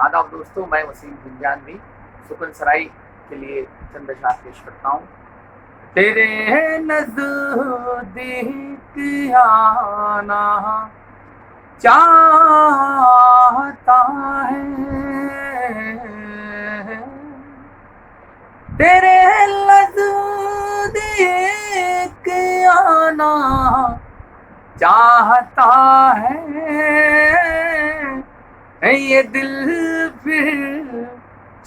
آداب دوستوں، میں وسیم گنجانوی سکن سرائی کے لیے چند اشعار پیش کرتا ہوں۔ تیرے نزدیک آنا چاہتا ہے، تیرے نزدیک آنا چاہتا ہے، یہ دل پھر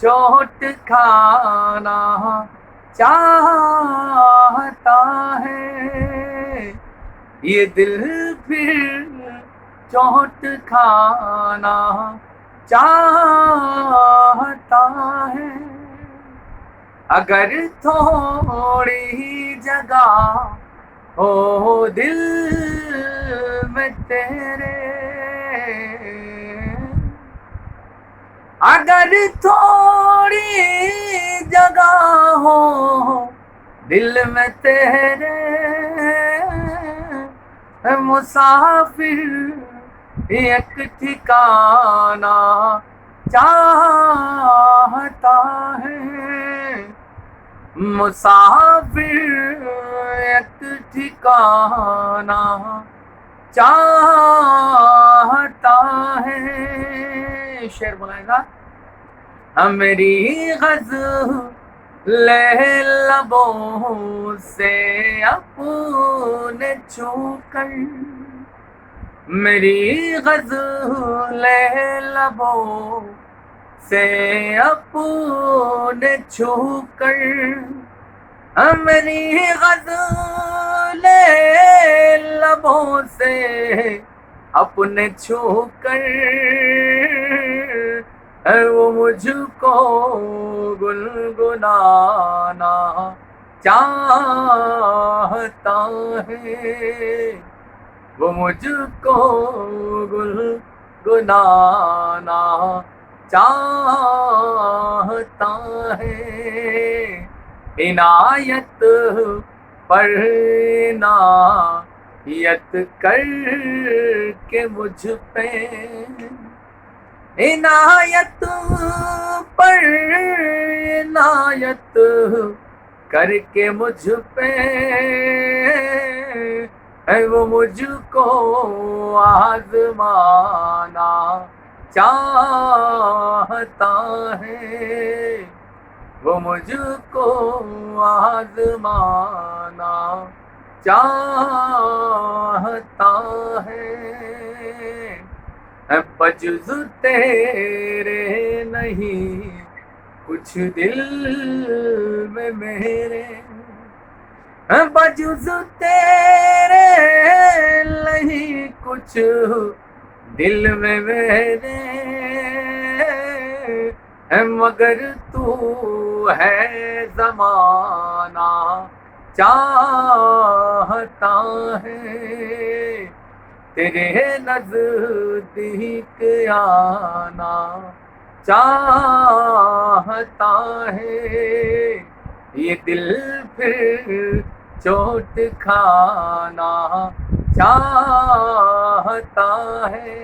چوٹ کھانا چاہتا ہے، یہ دل پھر چوٹ کھانا چاہتا ہے۔ اگر تھوڑی جگہ ہو دل میں تیرے، اگر تھوڑی جگہ ہو دل میں تیرے، مسافر ایک ٹھکانہ چاہتا ہے، مسافر ایک ٹھکانہ چاہتا ہے۔ شعر بنائے گا۔ میری غزل لبوں سے اپنے چھو کر، میری غزل لبوں سے اپنے چھو کر، میری غزل لبوں سے اپنے چھو کر، وہ مجھ کو گنگنانا چاہتا ہے، وہ مجھ کو گنگنانا چاہتا ہے۔ عنایت پر عنایت کر کے مجھ پہ، عنایت پر عنایت کر کے مجھ پہ، وہ مجھ کو آزمانا چاہتا ہے، وہ مجھ کو آزمانا چاہتا ہے۔ بجز تیرے نہیں کچھ دل میں میرے، بجز تیرے نہیں کچھ دل میں میرے، مگر تو ہے زمانہ چاہتا ہے، تیرے نزدیک آنا چاہتا ہے، یہ دل پھر چوٹ کھانا چاہتا ہے۔